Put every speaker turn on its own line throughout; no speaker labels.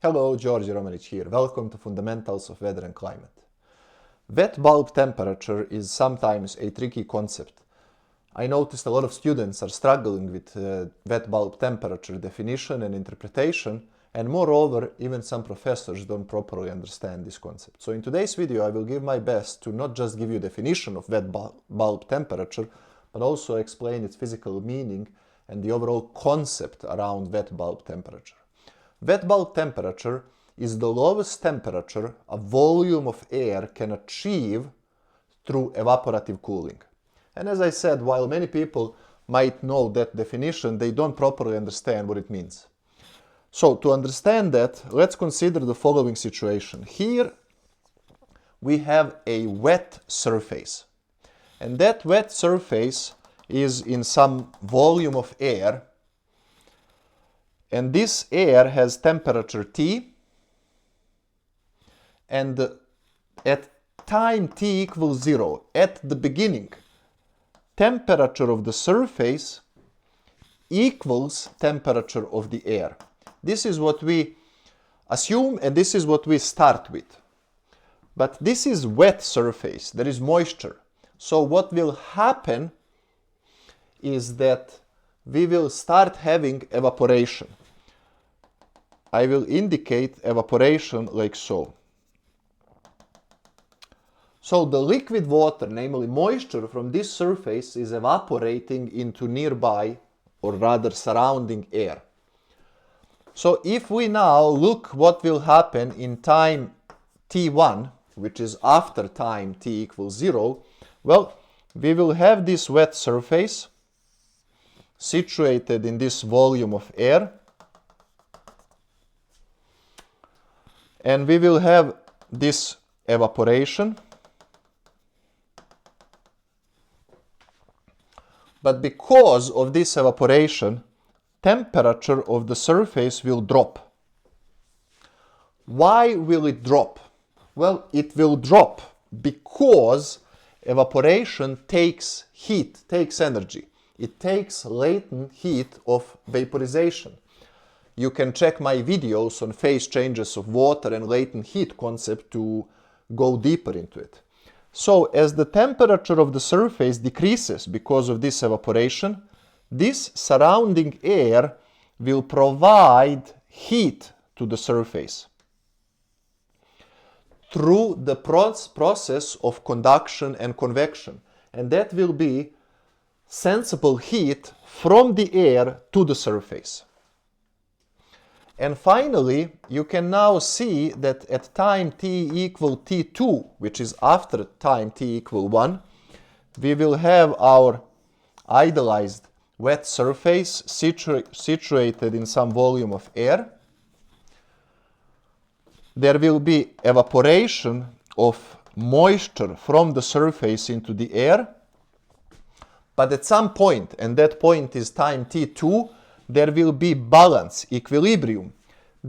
Hello, Djordje Romanic here. Welcome to Fundamentals of Weather and Climate. Wet bulb temperature is sometimes a tricky concept. I noticed a lot of students are struggling with wet bulb temperature definition and interpretation, and moreover, even some professors don't properly understand this concept. So in today's video, I will give my best to not just give you definition of wet bulb temperature, but also explain its physical meaning and the overall concept around wet bulb temperature. Wet bulb temperature is the lowest temperature a volume of air can achieve through evaporative cooling. And as I said, while many people might know that definition, they don't properly understand what it means. So to understand that, let's consider the following situation. Here we have a wet surface. And that wet surface is in some volume of air. And this air has temperature T, and at time T equals 0, at the beginning, temperature of the surface equals temperature of the air. This is what we assume, and this is what we start with. But this is wet surface, there is moisture. So what will happen is that we will start having evaporation. I will indicate evaporation like so. So the liquid water, namely moisture from this surface, is evaporating into nearby, or rather surrounding air. So if we now look what will happen in time T1, which is after time T equals 0, well, we will have this wet surface situated in this volume of air. And we will have this evaporation. But because of this evaporation, temperature of the surface will drop. Why will it drop? Well, it will drop because evaporation takes heat, takes energy. It takes latent heat of vaporization. You can check my videos on phase changes of water and latent heat concept to go deeper into it. So as the temperature of the surface decreases because of this evaporation, this surrounding air will provide heat to the surface through the process of conduction and convection. And that will be sensible heat from the air to the surface. And finally, you can now see that at time T equal T2, which is after time T equal 1, we will have our idealized wet surface situated in some volume of air. There will be evaporation of moisture from the surface into the air. But at some point, and that point is time T2, there will be balance, equilibrium,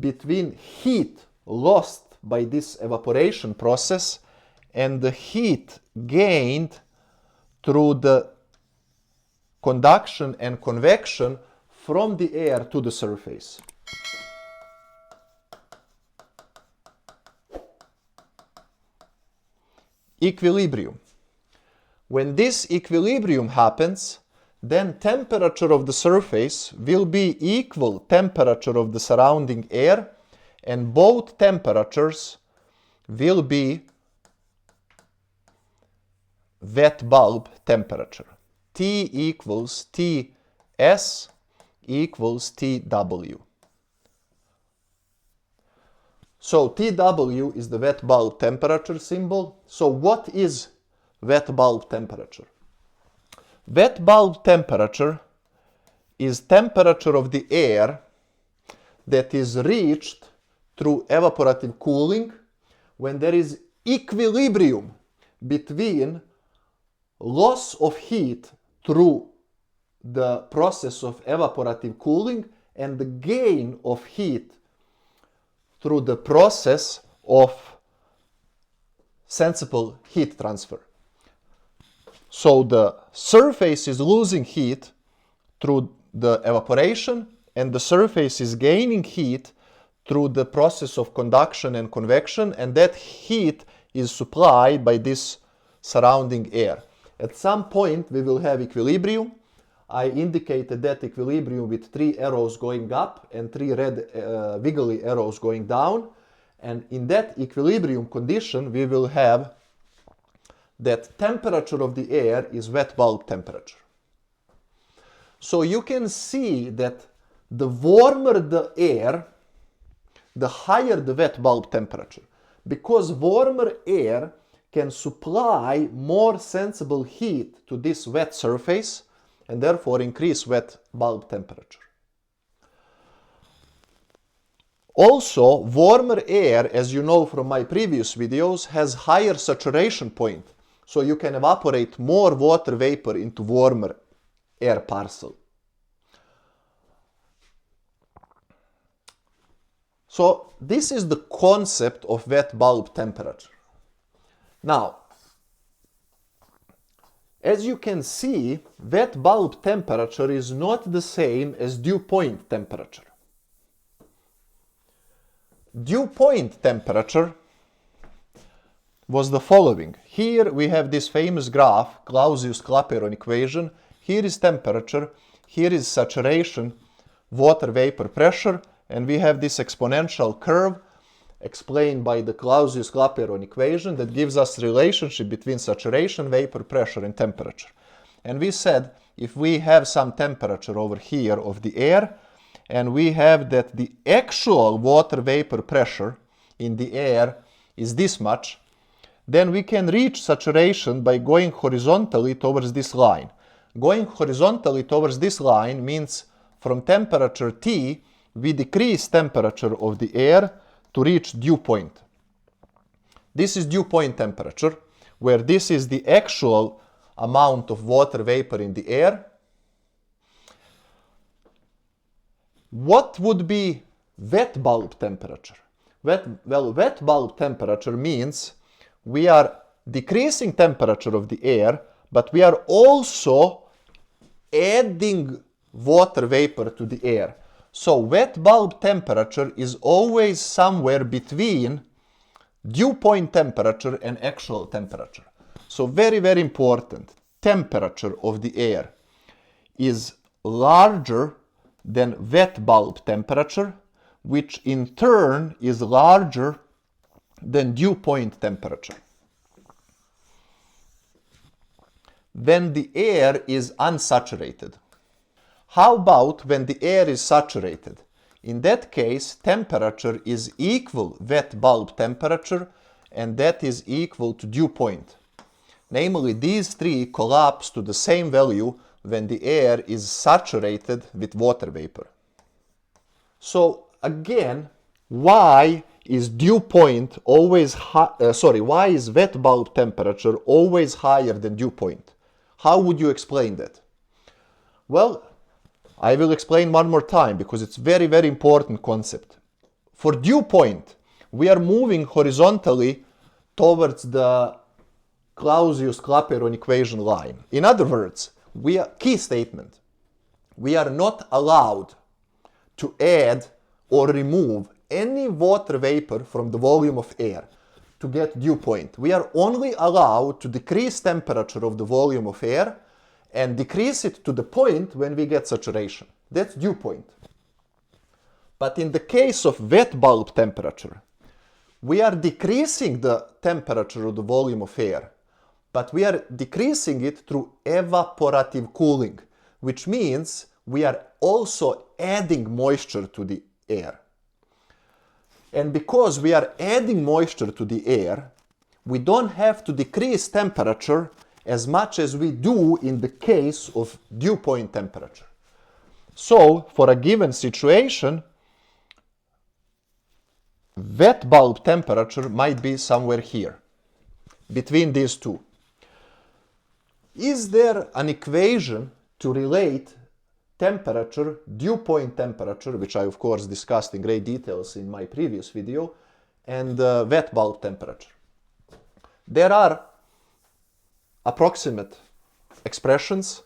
between heat lost by this evaporation process and the heat gained through the conduction and convection from the air to the surface. Equilibrium. When this equilibrium happens, then temperature of the surface will be equal temperature of the surrounding air, and both temperatures will be wet bulb temperature. T equals Ts equals Tw. So Tw is the wet bulb temperature symbol. So what is wet bulb temperature? Wet bulb temperature is temperature of the air that is reached through evaporative cooling when there is equilibrium between loss of heat through the process of evaporative cooling and the gain of heat through the process of sensible heat transfer. So the surface is losing heat through the evaporation, and the surface is gaining heat through the process of conduction and convection, and that heat is supplied by this surrounding air. At some point we will have equilibrium. I indicated that equilibrium with 3 arrows going up and 3 red wiggly arrows going down. And in that equilibrium condition we will have that temperature of the air is wet bulb temperature. So you can see that the warmer the air, the higher the wet bulb temperature. Because warmer air can supply more sensible heat to this wet surface and therefore increase wet bulb temperature. Also, warmer air, as you know from my previous videos, has higher saturation point, so you can evaporate more water vapor into warmer air parcel. So this is the concept of wet bulb temperature. Now, as you can see, wet bulb temperature is not the same as dew point temperature. Dew point temperature was the following. Here we have this famous graph, Clausius-Clapeyron equation. Here is temperature, here is saturation, water vapor pressure, and we have this exponential curve explained by the Clausius-Clapeyron equation that gives us relationship between saturation, vapor pressure and temperature. And we said if we have some temperature over here of the air and we have that the actual water vapor pressure in the air is this much, then we can reach saturation by going horizontally towards this line. Going horizontally towards this line means from temperature T we decrease temperature of the air to reach dew point. This is dew point temperature, where this is the actual amount of water vapor in the air. What would be wet bulb temperature? Wet bulb temperature means we are decreasing temperature of the air, but we are also adding water vapor to the air. So wet bulb temperature is always somewhere between dew point temperature and actual temperature. So very, very important. Temperature of the air is larger than wet bulb temperature, which in turn is larger than dew point temperature. When the air is unsaturated. How about when the air is saturated? In that case, temperature is equal wet bulb temperature, and that is equal to dew point. Namely, these three collapse to the same value when the air is saturated with water vapor. So again, why is dew point always why is wet bulb temperature always higher than dew point? How would you explain that? Well, I will explain one more time because it's very, very important concept. For dew point, we are moving horizontally towards the Clausius-Clapeyron equation line. In other words, key statement, we are not allowed to add or remove any water vapor from the volume of air to get dew point. We are only allowed to decrease temperature of the volume of air and decrease it to the point when we get saturation. That's dew point. But in the case of wet bulb temperature, we are decreasing the temperature of the volume of air, but we are decreasing it through evaporative cooling, which means we are also adding moisture to the air. And because we are adding moisture to the air, we don't have to decrease temperature as much as we do in the case of dew point temperature. So, for a given situation, wet bulb temperature might be somewhere here, between these two. Is there an equation to relate temperature, dew point temperature, which I of course discussed in great details in my previous video, and wet bulb temperature? There are approximate expressions.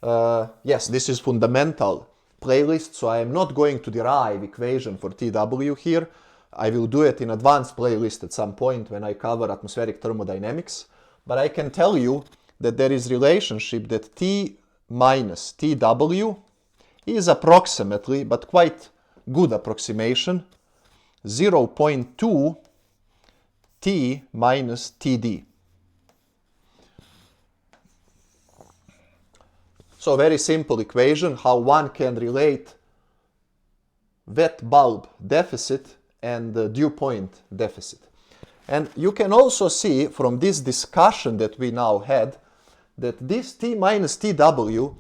Yes, this is fundamental playlist, so I am not going to derive equation for TW here. I will do it in advanced playlist at some point when I cover atmospheric thermodynamics. But I can tell you that there is relationship that T minus TW is approximately, but quite good approximation, 0.2 T minus TD. So very simple equation how one can relate wet bulb deficit and the dew point deficit. And you can also see from this discussion that we now had that this T minus TW,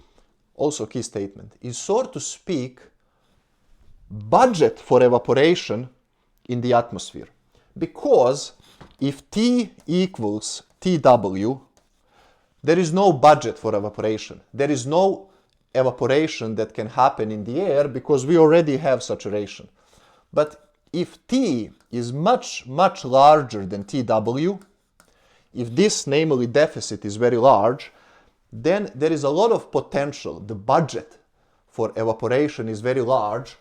also key statement, is so to speak budget for evaporation in the atmosphere. Because if T equals TW, there is no budget for evaporation. There is no evaporation that can happen in the air because we already have saturation. But if T is much, much larger than TW, if this, namely deficit, is very large, then there is a lot of potential. The budget for evaporation is very large,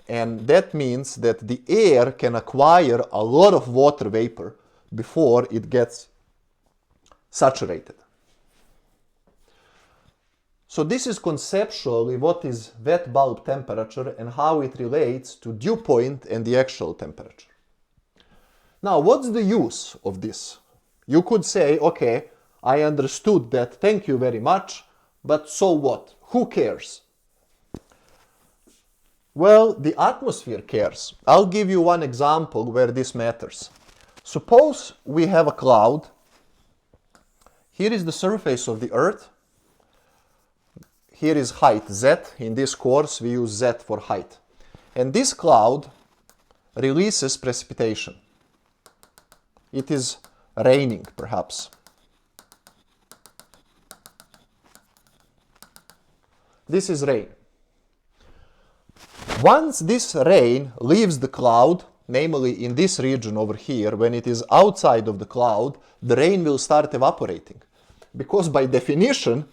and that means that the air can acquire a lot of water vapor before it gets saturated. So this is conceptually what is wet bulb temperature and how it relates to dew point and the actual temperature. Now, what's the use of this? You could say, okay, I understood that, thank you very much, but so what? Who cares? Well, the atmosphere cares. I'll give you one example where this matters. Suppose we have a cloud. Here is the surface of the Earth. Here is height Z. In this course we use Z for height. And this cloud releases precipitation. It is raining, perhaps. This is rain. Once this rain leaves the cloud, namely in this region over here, when it is outside of the cloud, the rain will start evaporating. Because by definition,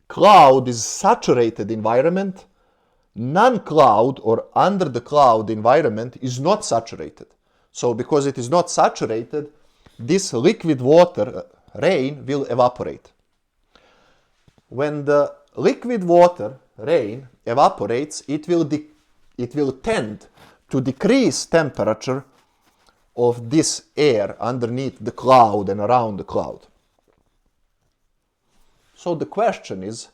cloud is saturated environment, non-cloud or under the cloud environment is not saturated. So because it is not saturated, this liquid water, rain, will evaporate. When the liquid water, rain, evaporates, it will tend to decrease temperature of this air underneath the cloud and around the cloud. So the question is,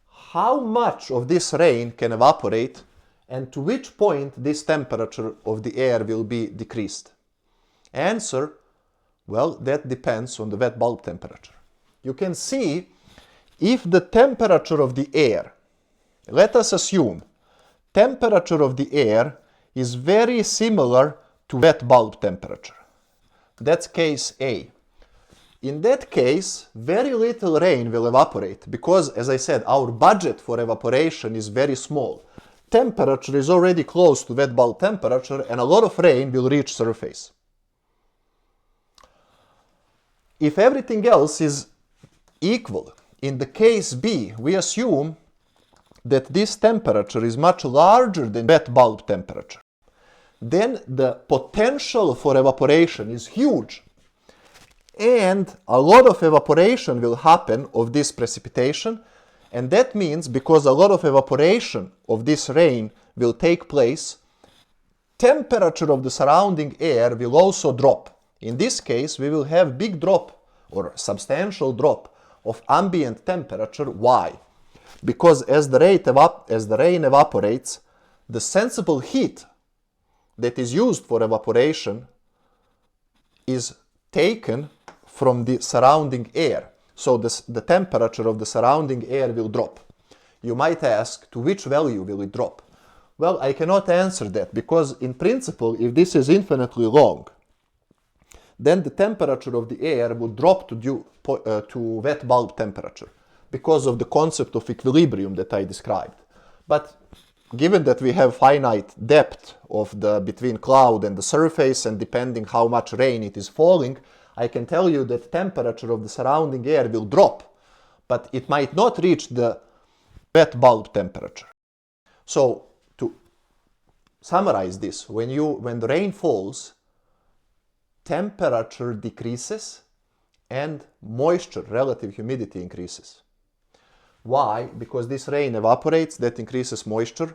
how much of this rain can evaporate and to which point this temperature of the air will be decreased? Answer, well, that depends on the wet bulb temperature. You can see if the temperature of the air, let us assume, temperature of the air is very similar to wet bulb temperature. That's case A. In that case, very little rain will evaporate because, as I said, our budget for evaporation is very small. Temperature is already close to wet bulb temperature and a lot of rain will reach surface. If everything else is equal, in the case B, we assume that this temperature is much larger than wet bulb temperature. Then the potential for evaporation is huge. And a lot of evaporation will happen of this precipitation. And that means because a lot of evaporation of this rain will take place, temperature of the surrounding air will also drop. In this case, we will have big drop or substantial drop of ambient temperature. Why? Because as the rain evaporates, the sensible heat that is used for evaporation is taken from the surrounding air. So the temperature of the surrounding air will drop. You might ask, to which value will it drop? Well, I cannot answer that because in principle, if this is infinitely long, then the temperature of the air would drop to wet bulb temperature because of the concept of equilibrium that I described. But given that we have finite depth of between cloud and the surface, and depending how much rain it is falling, I can tell you that temperature of the surrounding air will drop, but it might not reach the wet bulb temperature. So to summarize this, when the rain falls, temperature decreases and moisture, relative humidity, increases. Why? Because this rain evaporates, that increases moisture,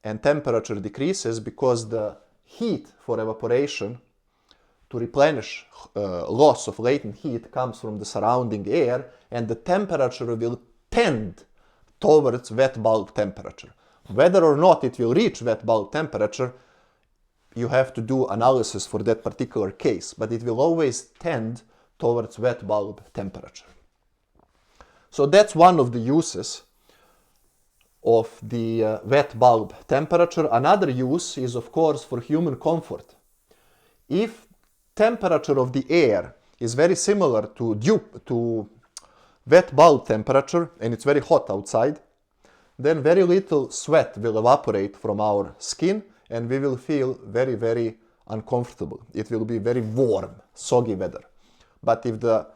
and temperature decreases because the heat for evaporation to replenish loss of latent heat comes from the surrounding air, and the temperature will tend towards wet bulb temperature. Whether or not it will reach wet bulb temperature, you have to do analysis for that particular case, but it will always tend towards wet bulb temperature. So that's one of the uses of the wet bulb temperature. Another use is, of course, for human comfort. If temperature of the air is very similar to wet bulb temperature and it's very hot outside, then very little sweat will evaporate from our skin and we will feel very, very uncomfortable. It will be very warm, soggy weather. But if the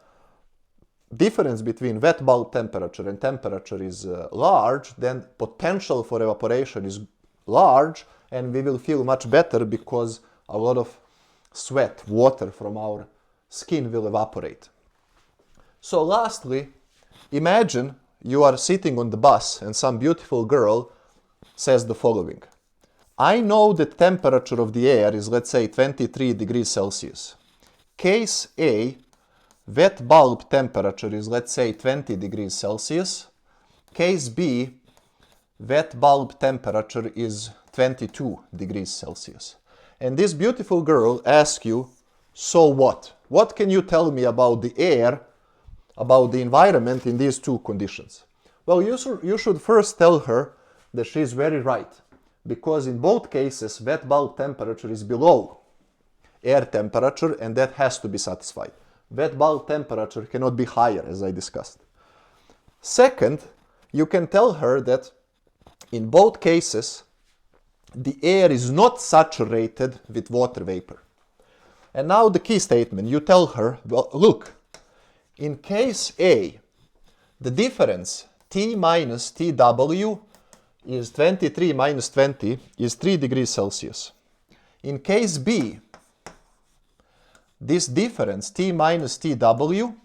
difference between wet bulb temperature and temperature is large, then potential for evaporation is large and we will feel much better because a lot of sweat, water from our skin will evaporate. So lastly, imagine you are sitting on the bus and some beautiful girl says the following. I know that temperature of the air is, let's say, 23 degrees Celsius. Case A, wet bulb temperature is, let's say, 20 degrees Celsius. Case B, wet bulb temperature is 22 degrees Celsius. And this beautiful girl asks you, so what? What can you tell me about the air, about the environment in these two conditions? Well, you should first tell her that she is very right, because in both cases wet bulb temperature is below air temperature and that has to be satisfied. Wet bulb temperature cannot be higher, as I discussed. Second, you can tell her that in both cases the air is not saturated with water vapor. And now the key statement, you tell her, well, look, in case A, the difference T minus TW is 23 minus 20 is 3 degrees Celsius. In case B, this difference T minus TW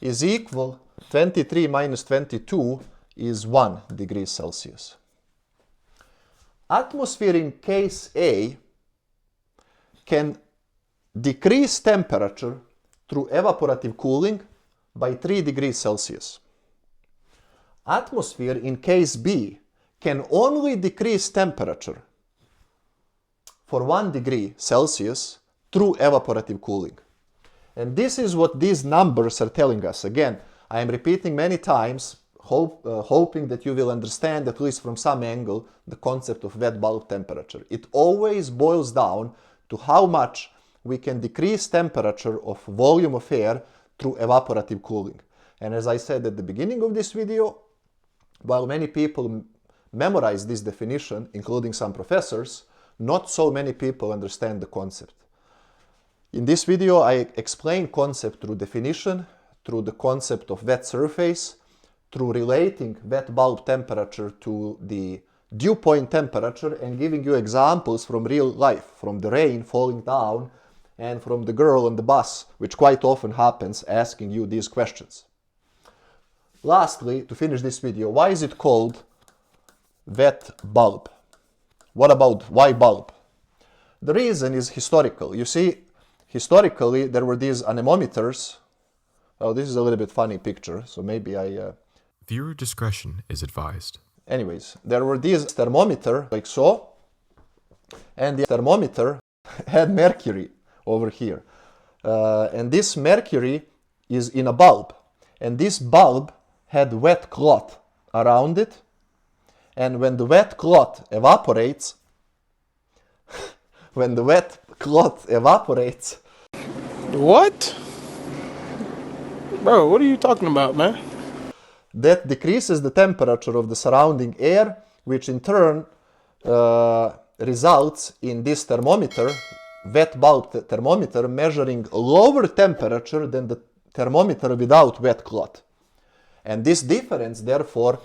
is equal 23 minus 22 is 1 degree Celsius. Atmosphere in case A can decrease temperature through evaporative cooling by 3 degrees Celsius. Atmosphere in case B can only decrease temperature for 1 degree Celsius through evaporative cooling. And this is what these numbers are telling us. Again, I am repeating many times, hoping that you will understand, at least from some angle, the concept of wet bulb temperature. It always boils down to how much we can decrease temperature of volume of air through evaporative cooling. And as I said at the beginning of this video, while many people memorize this definition, including some professors, not so many people understand the concept. In this video, I explain concept through definition, through the concept of wet surface, through relating wet bulb temperature to the dew point temperature and giving you examples from real life, from the rain falling down and from the girl on the bus, which quite often happens, asking you these questions. Lastly, to finish this video, why is it called wet bulb? What about why bulb? The reason is historical. You see, historically there were these anemometers. Oh, this is a little bit funny picture, so maybe
Viewer discretion is advised.
Anyways, there were these thermometer like so, and the thermometer had mercury over here. And this mercury is in a bulb. And this bulb had wet cloth around it. And when the wet cloth evaporates, What?
Bro, what are you talking about, man?
That decreases the temperature of the surrounding air, which in turn results in this thermometer, wet bulb thermometer, measuring lower temperature than the thermometer without wet cloth. And this difference, therefore,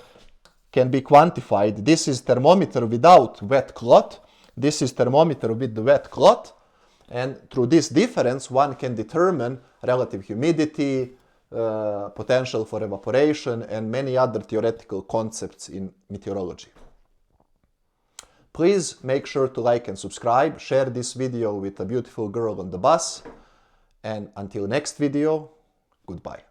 can be quantified. This is thermometer without wet cloth. This is thermometer with the wet cloth. And through this difference, one can determine relative humidity, potential for evaporation, and many other theoretical concepts in meteorology. Please make sure to like and subscribe, share this video with a beautiful girl on the bus, and until next video, goodbye.